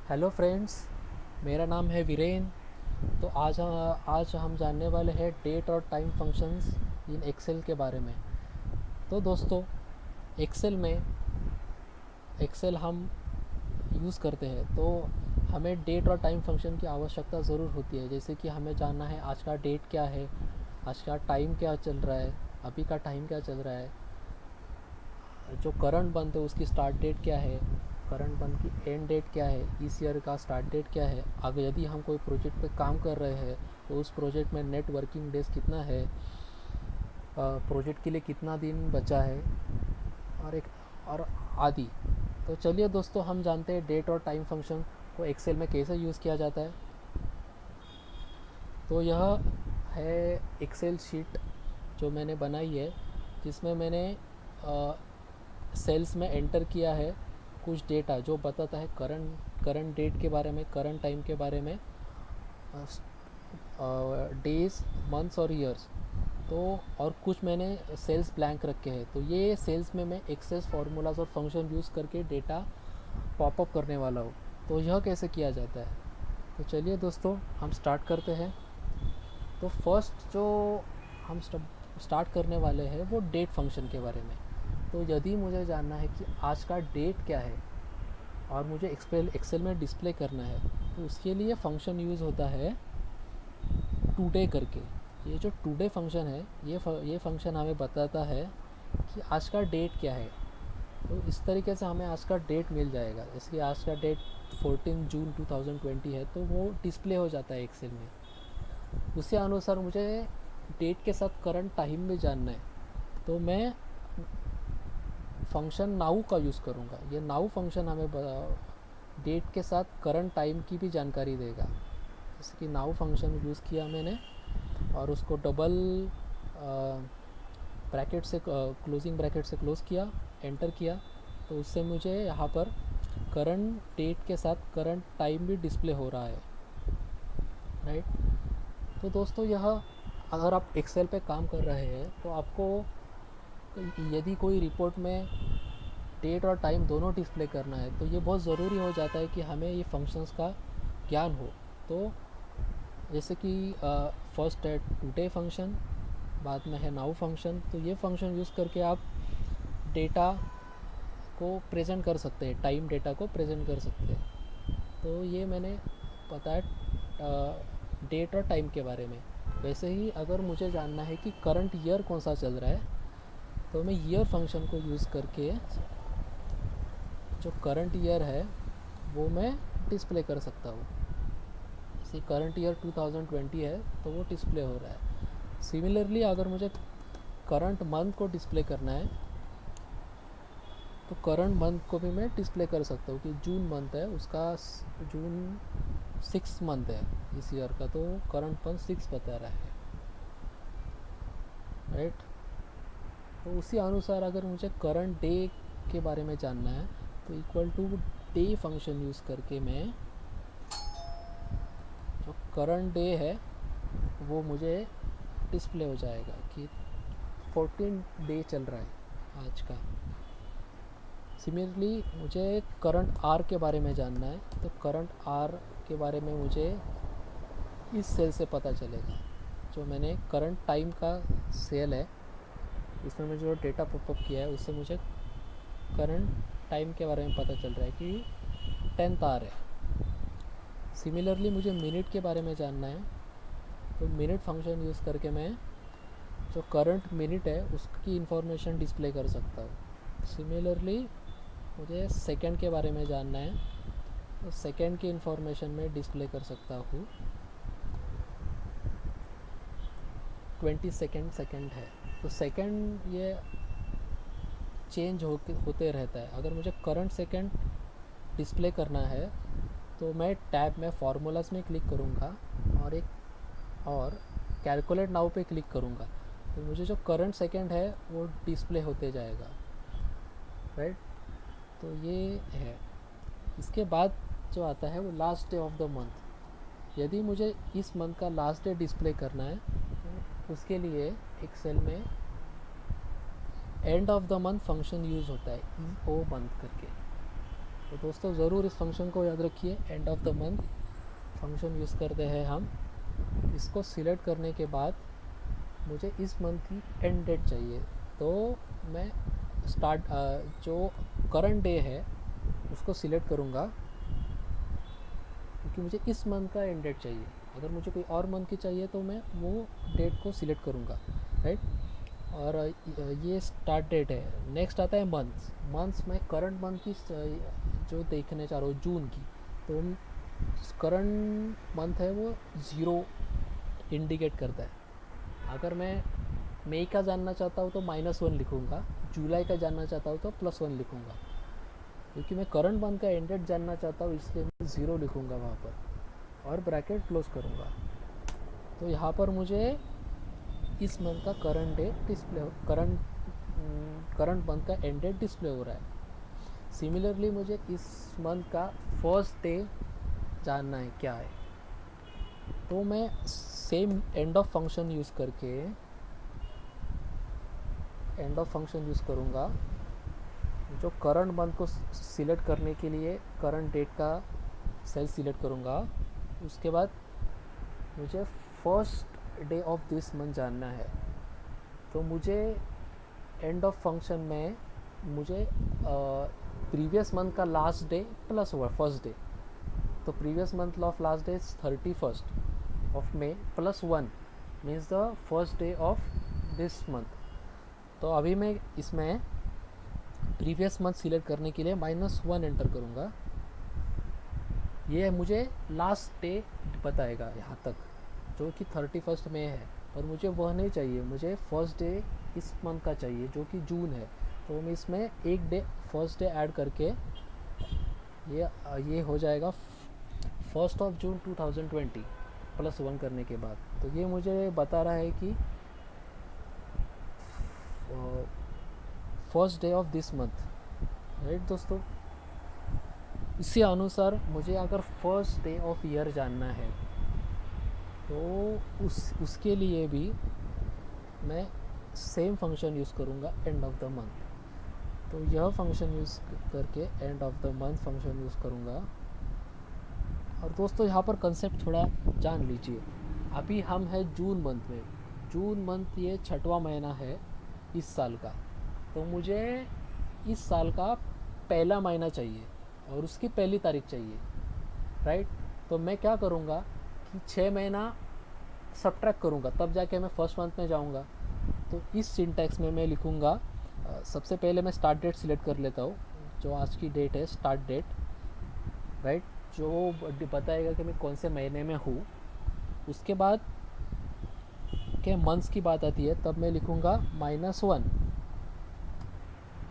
Hello friends, मेरा नाम है वीरेन। तो आज हम जानने वाले हैं डेट और टाइम फंक्शंस इन एक्सेल के बारे में। तो दोस्तों, एक्सेल में एक्सेल हम यूज़ करते हैं तो हमें डेट और टाइम फंक्शन की आवश्यकता ज़रूर होती है। जैसे कि हमें जानना है आज का डेट क्या है, आज का टाइम क्या चल रहा है, अभी का टाइम क्या चल रहा है, जो करंट मंथ है उसकी स्टार्ट डेट क्या है, करंट मंथ की एंड डेट क्या है, इस ईयर का स्टार्ट डेट क्या है। अगर यदि हम कोई प्रोजेक्ट पे काम कर रहे हैं तो उस प्रोजेक्ट में नेट वर्किंग डेज कितना है, प्रोजेक्ट के लिए कितना दिन बचा है, और एक और आदि। तो चलिए दोस्तों, हम जानते हैं डेट और टाइम फंक्शन को एक्सेल में कैसे यूज़ किया जाता है। तो यह है एक्सेल शीट जो मैंने बनाई है, जिसमें मैंने सेल्स में एंटर किया है कुछ डेटा जो बताता है करंट डेट के बारे में, करंट टाइम के बारे में, डेज, मंथ्स और ईयर्स। तो और कुछ मैंने सेल्स ब्लैंक रखे हैं। तो ये सेल्स में मैं एक्सेस फार्मूलाज और फंक्शन यूज़ करके डेटा पॉपअप करने वाला हूँ। तो यह कैसे किया जाता है, तो चलिए दोस्तों हम स्टार्ट करते हैं। तो फर्स्ट जो हम स्टार्ट करने वाले हैं वो डेट फंक्शन के बारे में। तो यदि मुझे जानना है कि आज का डेट क्या है और मुझे एक्सेल में डिस्प्ले करना है, तो उसके लिए फ़ंक्शन यूज़ होता है टुडे करके। ये जो टुडे फंक्शन है, ये फंक्शन हमें बताता है कि आज का डेट क्या है। तो इस तरीके से हमें आज का डेट मिल जाएगा। जैसे कि आज का डेट 14 जून 2020 है, तो वो डिस्प्ले हो जाता है एक्सेल में। उसी अनुसार मुझे डेट के साथ करंट टाइम भी जानना है, तो मैं फंक्शन नाउ का यूज़ करूँगा। ये नाउ फंक्शन हमें डेट के साथ करंट टाइम की भी जानकारी देगा। जैसे कि नाउ फंक्शन यूज़ किया मैंने और उसको डबल ब्रैकेट से, क्लोजिंग ब्रैकेट से क्लोज़ किया, एंटर किया, तो उससे मुझे यहाँ पर करंट डेट के साथ करंट टाइम भी डिस्प्ले हो रहा है, राइट। तो दोस्तों, यह अगर आप एक्सेल पे काम कर रहे हैं तो आपको यदि कोई रिपोर्ट में डेट और टाइम दोनों डिस्प्ले करना है, तो ये बहुत ज़रूरी हो जाता है कि हमें ये फंक्शंस का ज्ञान हो। तो जैसे कि फर्स्ट है टुडे फंक्शन, बाद में है नाउ फंक्शन। तो ये फंक्शन यूज़ करके आप डेटा को प्रेजेंट कर सकते हैं, टाइम डेटा को प्रेजेंट कर सकते हैं। तो ये मैंने बताया डेट और टाइम के बारे में। वैसे ही अगर मुझे जानना है कि करंट ईयर कौन सा चल रहा है, तो मैं ईयर फंक्शन को यूज़ करके जो करंट ईयर है वो मैं डिस्प्ले कर सकता हूँ। जैसे करंट ईयर 2020 है तो वो डिस्प्ले हो रहा है। सिमिलरली अगर मुझे करंट मंथ को डिस्प्ले करना है, तो करंट मंथ को भी मैं डिस्प्ले कर सकता हूँ कि जून मंथ है, उसका जून 6 मंथ है इस ईयर का, तो करंट मंथ 6 बता रहा है, राइट। तो उसी अनुसार अगर मुझे करंट डे के बारे में जानना है, तो equal to day function use करके मैं जो करंट डे है वो मुझे डिस्प्ले हो जाएगा कि 14 डे चल रहा है आज का। सिमिलरली मुझे करंट आर के बारे में जानना है, तो करंट आर के बारे में मुझे इस सेल से पता चलेगा। जो मैंने करंट टाइम का सेल है, इसमें मैं जो डेटा पॉपअप किया है उससे मुझे करंट टाइम के बारे में पता चल रहा है कि 10th आवर है। सिमिलरली मुझे मिनट के बारे में जानना है, तो मिनट फंक्शन यूज़ करके मैं जो करंट मिनट है उसकी इंफॉर्मेशन डिस्प्ले कर सकता हूँ। सिमिलरली मुझे सेकंड के बारे में जानना है, तो सेकंड की इंफॉर्मेशन में डिस्प्ले कर सकता हूँ। 22 सेकंड है, तो सेकंड ये चेंज होते रहता है। अगर मुझे करंट सेकंड डिस्प्ले करना है, तो मैं टैब में फार्मूलाज में क्लिक करूँगा और कैलकुलेट नाउ पे क्लिक करूँगा, तो मुझे जो करंट सेकंड है वो डिस्प्ले होते जाएगा, राइट। तो ये है। इसके बाद जो आता है वो last day of the month. यदि मुझे इस मंथ का लास्ट डे डिस्प्ले करना है, तो उसके लिए एक सेल में end of the month function use होता है, ई ओ मंथ करके। तो दोस्तों ज़रूर इस फंक्शन को याद रखिए, end of the month function use करते हैं हम। इसको सिलेक्ट करने के बाद मुझे इस मंथ की एंड डेट चाहिए, तो मैं स्टार्ट जो करंट डे है उसको सिलेक्ट करूँगा, क्योंकि मुझे इस मंथ का एंड डेट चाहिए। अगर मुझे कोई और मंथ की चाहिए तो मैं वो डेट को सिलेक्ट करूँगा, राइट। और ये स्टार्ट डेट है। नेक्स्ट आता है मंथ्स। मंथ्स में करंट मंथ की जो देखने चाह रहा हूँ जून की, तो करंट मंथ है वो ज़ीरो इंडिकेट करता है। अगर मैं मई का जानना चाहता हूँ तो -1 लिखूँगा, जुलाई का जानना चाहता हूँ तो +1 लिखूँगा, क्योंकि मैं करंट मंथ का एंड डेट जानना चाहता हूँ, इसलिए मैं 0 लिखूँगा वहाँ पर और ब्रैकेट क्लोज करूँगा। तो यहाँ पर मुझे इस मंथ का current date display, current month का एंड डेट डिस्प्ले हो रहा है। सिमिलरली मुझे इस मंथ का फर्स्ट डे जानना है क्या है, तो मैं same end of function use करके एंड ऑफ फंक्शन यूज़ करूँगा। जो करंट मंथ को सिलेक्ट करने के लिए करंट डेट का सेल सिलेक्ट करूँगा, उसके बाद मुझे first day of this month जानना है। तो मुझे एंड ऑफ फंक्शन में मुझे प्रीवियस मंथ का लास्ट डे प्लस हुआ फर्स्ट डे, तो previous month of last day is 31st of May +1 means the first day of this month. तो अभी मैं इसमें प्रीवियस मंथ सिलेक्ट करने के लिए -1 एंटर करूँगा। ये मुझे लास्ट डे बताएगा यहाँ तक, जो कि 31st में है, और मुझे वह नहीं चाहिए, मुझे फर्स्ट डे इस मंथ का चाहिए जो कि जून है। तो मैं इसमें एक डे फर्स्ट डे ऐड करके ये हो जाएगा 1st ऑफ जून 2020 +1 करने के बाद। तो ये मुझे बता रहा है कि first day of this month, right दोस्तों। इसी अनुसार मुझे अगर फर्स्ट डे ऑफ ईयर जानना है तो उसके लिए भी मैं सेम फंक्शन यूज़ करूँगा, एंड ऑफ द मंथ। तो यह फंक्शन यूज़ करके end of the month function use करूँगा। और दोस्तों यहाँ पर कंसेप्ट थोड़ा जान लीजिए। अभी हम हैं जून मंथ में। जून मंथ ये 6वां महीना है इस साल का, तो मुझे इस साल का पहला महीना चाहिए और उसकी पहली तारीख चाहिए, राइट। तो मैं क्या करूँगा कि 6 महीना सब्ट्रैक्ट करूँगा, तब जाके मैं फर्स्ट मंथ में जाऊँगा। तो इस सिंटैक्स में मैं लिखूँगा, सबसे पहले मैं स्टार्ट डेट सिलेक्ट कर लेता हूँ, जो आज की डेट है स्टार्ट डेट, राइट, जो बताएगा कि मैं कौन से महीने में हूँ। उसके बाद के मंथ्स की बात आती है, तब मैं लिखूँगा -1।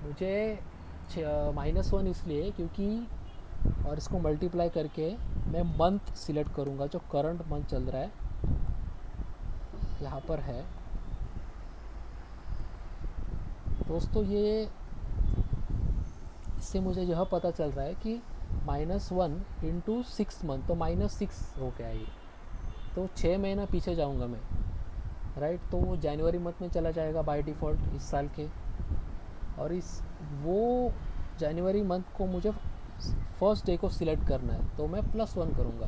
मुझे -1 इसलिए क्योंकि, और इसको मल्टीप्लाई करके मैं मंथ सिलेक्ट करूँगा जो करंट मंथ चल रहा है, यहाँ पर है दोस्तों। ये इससे मुझे यह पता चल रहा है कि -1 इंटू 6 मंथ, तो -6 हो गया ये। तो 6 महीना पीछे जाऊँगा मैं, राइट। तो वो जनवरी मंथ में चला जाएगा बाय डिफ़ॉल्ट इस साल के, और वो जनवरी मंथ को मुझे फर्स्ट डे को सिलेक्ट करना है, तो मैं +1 करूँगा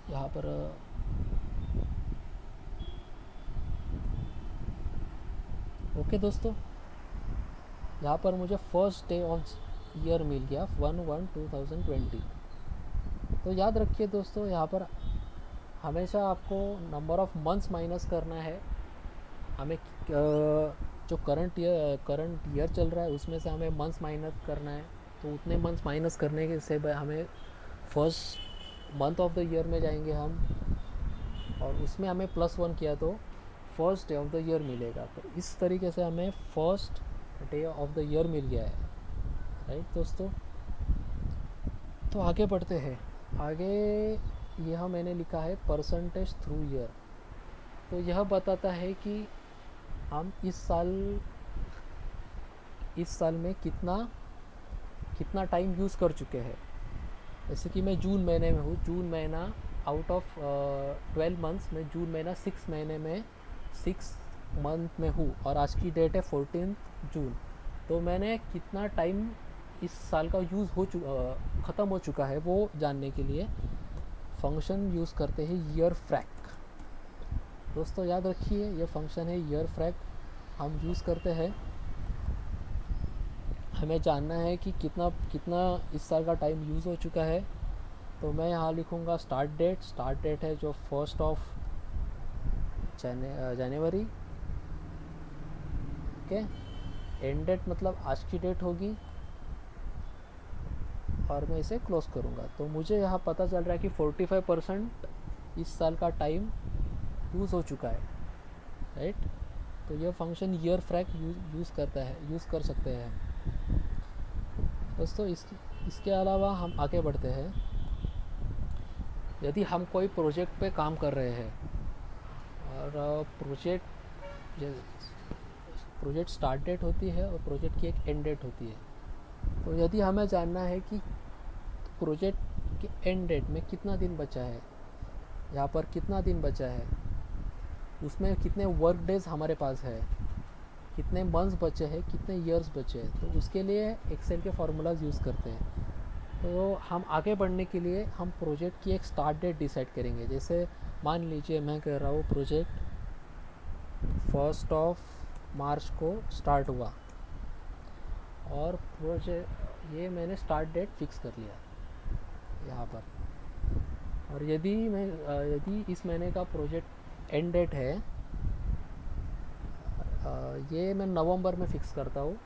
यहाँ पर। ओके दोस्तों, यहाँ पर मुझे फर्स्ट डे ऑफ ईयर मिल गया 1/1/2020। तो याद रखिए दोस्तों, यहाँ पर हमेशा आपको नंबर ऑफ़ मंथ्स माइनस करना है। हमें जो करंट ईयर चल रहा है उसमें से हमें मंथ्स माइनस करना है। तो उतने मंथ्स माइनस करने के से हमें first month of the year में जाएंगे हम, और उसमें हमें +1 किया तो first day of the year मिलेगा। तो इस तरीके से हमें first day of the year मिल गया है, राइट दोस्तों। तो आगे बढ़ते हैं। आगे यह मैंने लिखा है परसेंटेज थ्रू ईयर। तो यह बताता है कि हम इस साल में कितना टाइम यूज़ कर चुके हैं। जैसे कि मैं जून महीने में हूँ, जून महीना आउट ऑफ 12 मंथ्स में जून महीना 6 महीने में 6 मंथ में हूँ, और आज की डेट है 14 जून। तो मैंने कितना टाइम इस साल का यूज़ ख़त्म हो चुका है वो जानने के लिए फंक्शन यूज़ करते हैं ईयर फ्रैक। दोस्तों याद रखिए ये फंक्शन है ईयर फ्रैक, हम यूज़ करते हैं। हमें जानना है कि कितना कितना इस साल का टाइम यूज़ हो चुका है। तो मैं यहाँ लिखूँगा स्टार्ट डेट है जो 1 जनवरी। ओके, एंड डेट मतलब आज की डेट होगी और मैं इसे क्लोज करूँगा। तो मुझे यहाँ पता चल रहा है कि 45% इस साल का टाइम यूज़ हो चुका है, राइट। तो यह फंक्शन ईयर फ्रैक यूज़ कर सकते हैं दोस्तों। इसके अलावा हम आगे बढ़ते हैं। यदि हम कोई प्रोजेक्ट पे काम कर रहे हैं और प्रोजेक्ट स्टार्ट डेट होती है और प्रोजेक्ट की एक एंड डेट होती है। तो यदि हमें जानना है कि प्रोजेक्ट के एंड डेट में कितना दिन बचा है, यहाँ पर कितना दिन बचा है, उसमें कितने वर्क डेज हमारे पास है, कितने मंथ्स बचे हैं, कितने ईयर्स बचे हैं, तो उसके लिए एक्सेल के फार्मूलाज यूज़ करते हैं। तो हम आगे बढ़ने के लिए हम प्रोजेक्ट की एक स्टार्ट डेट डिसाइड करेंगे। जैसे मान लीजिए मैं कह रहा हूँ प्रोजेक्ट 1 मार्च को स्टार्ट हुआ और प्रोजेक्ट ये मैंने स्टार्ट डेट फिक्स कर लिया यहाँ पर। और यदि इस महीने का प्रोजेक्ट एंड डेट है, ये मैं नवंबर में फ़िक्स करता हूँ।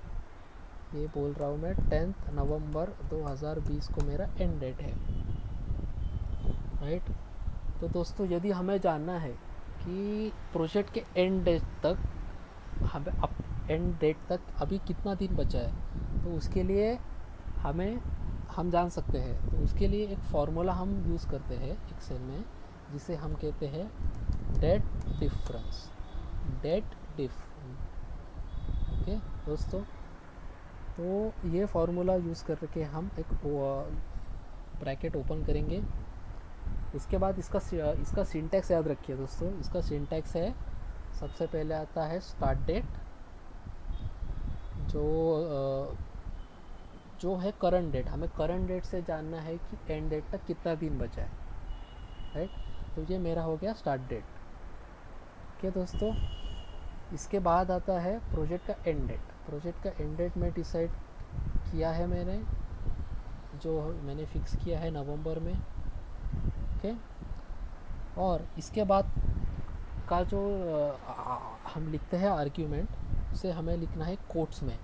ये बोल रहा हूँ मैं 10 नवंबर 2020 को मेरा एंड डेट है, राइट। तो दोस्तों यदि हमें जानना है कि प्रोजेक्ट के एंड डेट तक अभी कितना दिन बचा है, तो उसके लिए हम जान सकते हैं। तो उसके लिए एक फार्मूला हम यूज़ करते हैं एक्सेल में, जिसे हम कहते हैं डेट डिफरेंस। ओके दोस्तों, तो ये फार्मूला यूज़ करके हम एक ब्रैकेट ओपन करेंगे। उसके बाद इसका सिंटैक्स याद रखिए दोस्तों। इसका सिंटैक्स है, सबसे पहले आता है स्टार्ट डेट, जो है करंट डेट। हमें करंट डेट से जानना है कि एंड डेट तक कितना दिन बचा है, राइट। तो ये मेरा हो गया स्टार्ट डेट। ओके दोस्तों, इसके बाद आता है प्रोजेक्ट का एंड डेट। प्रोजेक्ट का एंड डेट में डिसाइड किया है मैंने, जो मैंने फिक्स किया है नवंबर में। ओके, और इसके बाद का जो हम लिखते हैं आर्ग्यूमेंट, उसे हमें लिखना है कोट्स में।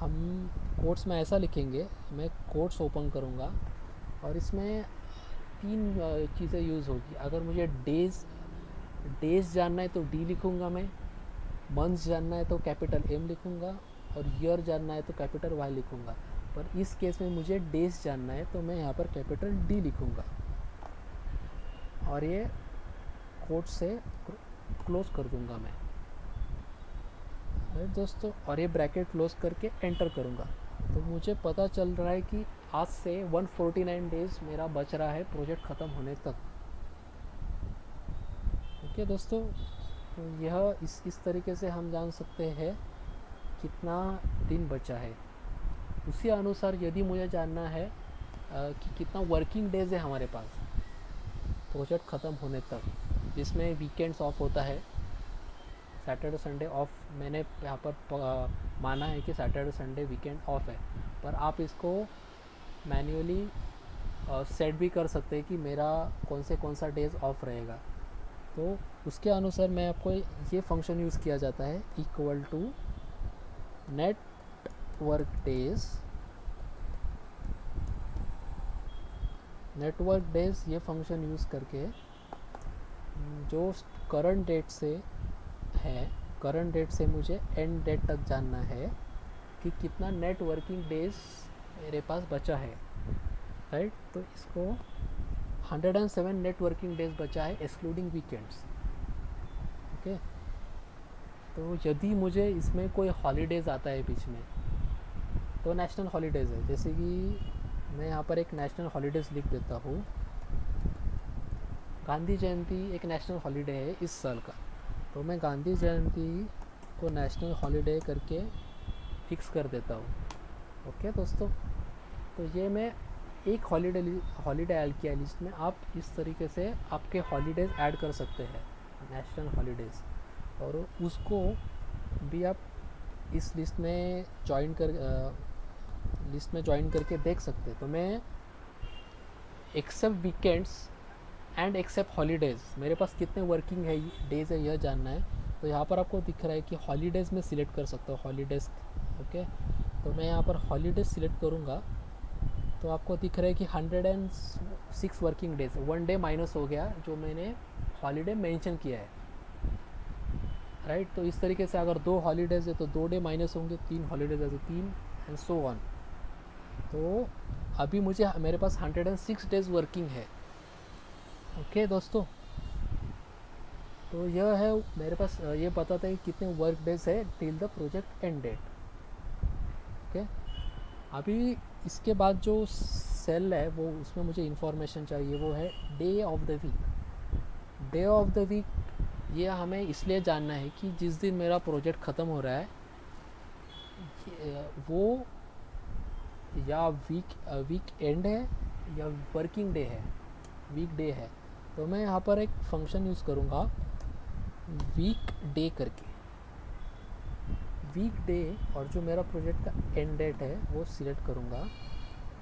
हम कोट्स में ऐसा लिखेंगे, मैं कोट्स ओपन करूँगा और इसमें 3 चीज़ें यूज़ होगी। अगर मुझे डेज़ जानना है तो डी लिखूँगा मैं, मंथ्स जानना है तो कैपिटल एम लिखूँगा, और ईयर जानना है तो कैपिटल वाई लिखूँगा। पर इस केस में मुझे डेज़ जानना है तो मैं यहाँ पर कैपिटल डी लिखूँगा और ये कोट से क्लोज कर दूँगा मैं, राइट दोस्तों। और ये ब्रैकेट क्लोज करके एंटर करूँगा। तो मुझे पता चल रहा है कि आज से 149 डेज़ मेरा बच रहा है प्रोजेक्ट ख़त्म होने तक। ओके दोस्तों, तो यह इस तरीके से हम जान सकते हैं कितना दिन बचा है। उसी अनुसार यदि मुझे जानना है कि कितना वर्किंग डेज़ है हमारे पास प्रोजेक्ट ख़त्म होने तक, जिसमें वीकेंड्स ऑफ होता है, सैटरडे संडे ऑफ मैंने यहाँ पर माना है कि सैटरडे संडे वीकेंड ऑफ है। पर आप इसको मैन्युअली सेट भी कर सकते हैं कि मेरा कौन सा डेज़ ऑफ रहेगा। तो उसके अनुसार मैं आपको ये फंक्शन यूज़ किया जाता है, equal to net work days. ये फंक्शन यूज़ करके जो करंट डेट से है, करंट डेट से मुझे एंड डेट तक जानना है कि कितना नेट वर्किंग डेज़ मेरे पास बचा है, राइट। तो इसको 107 नेट वर्किंग डेज़ बचा है एक्सक्लूडिंग वीकेंड्स। ओके, तो यदि मुझे इसमें कोई हॉलीडेज़ आता है बीच में, तो नेशनल हॉलीडेज़ है। जैसे कि मैं यहाँ पर एक नेशनल हॉलीडेज़ लिख देता हूँ। गांधी जयंती एक नेशनल हॉलीडे है इस साल का, तो मैं गांधी जयंती को नेशनल हॉलीडे करके फिक्स कर देता हूँ। ओके। ओके दोस्तों, तो ये मैं एक हॉलीडे ऐड किया लिस्ट में। आप इस तरीके से आपके हॉलीडेज़ ऐड कर सकते हैं, नेशनल हॉलीडेज़, और उसको भी आप इस लिस्ट में ज्वाइन करके देख सकते हैं। तो मैं except weekends and except holidays, मेरे पास कितने वर्किंग है डेज़ है यह जानना है। तो यहाँ पर आपको दिख रहा है कि हॉलीडेज़ में सिलेक्ट कर सकता हूँ, हॉलीडेज़। ओके, तो मैं यहाँ पर हॉलीडेज़ सिलेक्ट करूँगा, तो आपको दिख रहा है कि 106 वर्किंग डेज, 1 डे माइनस हो गया जो मैंने हॉलीडे मेंशन किया है, राइट। तो इस तरीके से अगर 2 हॉलीडेज़ है तो 2 डे माइनस होंगे, 3 हॉलीडेज़ है तो 3, एंड सो ऑन। तो अभी मेरे पास 106 डेज़ वर्किंग है। ओके दोस्तों, तो यह है मेरे पास, ये बताता है कि कितने वर्क डेज है till the project end date. Okay, अभी इसके बाद जो सेल है वो, उसमें मुझे इंफॉर्मेशन चाहिए, वो है day of the week. Day of the week ये हमें इसलिए जानना है कि जिस दिन मेरा प्रोजेक्ट ख़त्म हो रहा है वो या वीक एंड है या वर्किंग डे है, वीक डे है। तो मैं यहाँ पर एक फंक्शन यूज़ करूँगा वीक डे करके, वीक डे, और जो मेरा प्रोजेक्ट का एंड डेट है वो सिलेक्ट करूँगा,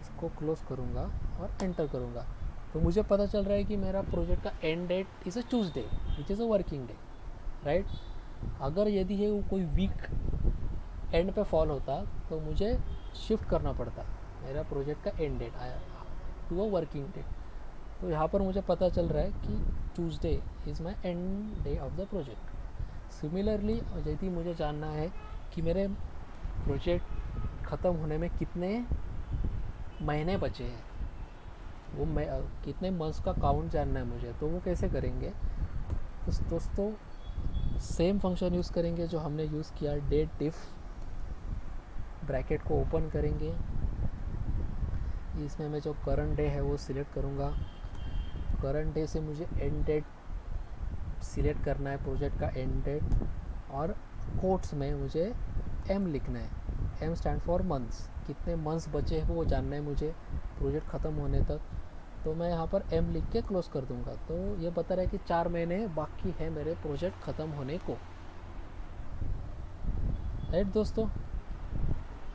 इसको क्लोज़ करूँगा और एंटर करूँगा। तो मुझे पता चल रहा है कि मेरा प्रोजेक्ट का end that is a Tuesday which is a working day, right. अगर यदि ये कोई वीक एंड पे फॉल होता तो मुझे शिफ्ट करना पड़ता मेरा प्रोजेक्ट का एंड डेट आया टू अ वर्किंग डे। तो यहाँ पर मुझे पता चल रहा है कि Tuesday is my and day of the project. Similarly यदि मुझे जानना है कि मेरे प्रोजेक्ट ख़त्म होने में कितने महीने बचे हैं, वो कितने मंथ्स का काउंट जानना है मुझे, तो वो कैसे करेंगे। तो दोस्तों सेम फंक्शन यूज़ करेंगे जो हमने यूज़ किया, डेट डिफ, ब्रैकेट को ओपन करेंगे, इसमें मैं जो करंट डे है वो सिलेक्ट करूँगा। करंट डे से मुझे एंड डेट सिलेक्ट करना है, प्रोजेक्ट का एंड डेट, और कोट्स में मुझे एम लिखना है, एम स्टैंड फॉर मंथ्स, कितने मंथ्स बचे हैं वो जानना है मुझे प्रोजेक्ट ख़त्म होने तक। तो मैं यहाँ पर एम लिख के क्लोज़ कर दूँगा। तो ये बता रहा है कि 4 महीने बाकी है मेरे प्रोजेक्ट ख़त्म होने को, राइट दोस्तों।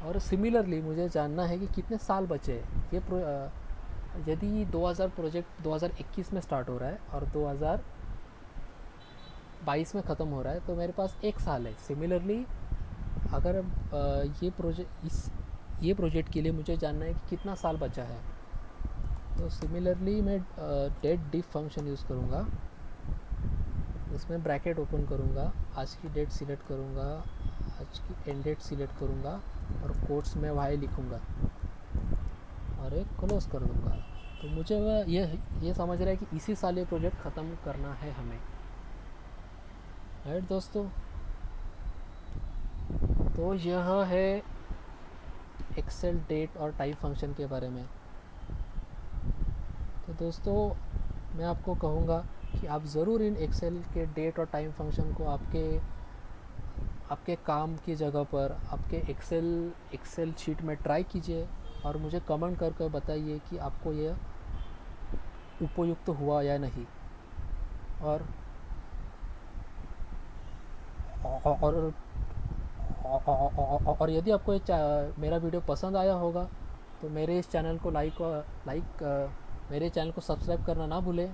और सिमिलरली मुझे जानना है कि कितने साल बचे हैं। यदि 2000 प्रोजेक्ट 2021 में स्टार्ट हो रहा है और 2022 में ख़त्म हो रहा है, तो मेरे पास 1 साल है। सिमिलरली अगर ये प्रोजेक्ट के लिए मुझे जानना है कि कितना साल बचा है, तो सिमिलरली मैं डेट डिफ फंक्शन यूज़ करूँगा, इसमें ब्रैकेट ओपन करूँगा, आज की डेट सिलेक्ट करूँगा, आज की एंड डेट सिलेक्ट करूँगा और कोट्स में वाई लिखूँगा और एक क्लोज़ कर दूँगा। तो मुझे वह ये समझ रहा है कि इसी साल ये प्रोजेक्ट ख़त्म करना है हमें, राइट दोस्तों। तो यह है एक्सेल डेट और टाइम फंक्शन के बारे में। तो दोस्तों मैं आपको कहूँगा कि आप ज़रूर इन एक्सेल के डेट और टाइम फंक्शन को आपके काम की जगह पर आपके एक्सेल शीट में ट्राई कीजिए और मुझे कमेंट करके बताइए कि आपको यह उपयुक्त हुआ या नहीं। और यदि आपको मेरा वीडियो पसंद आया होगा तो मेरे इस चैनल को मेरे चैनल को सब्सक्राइब करना ना भूलें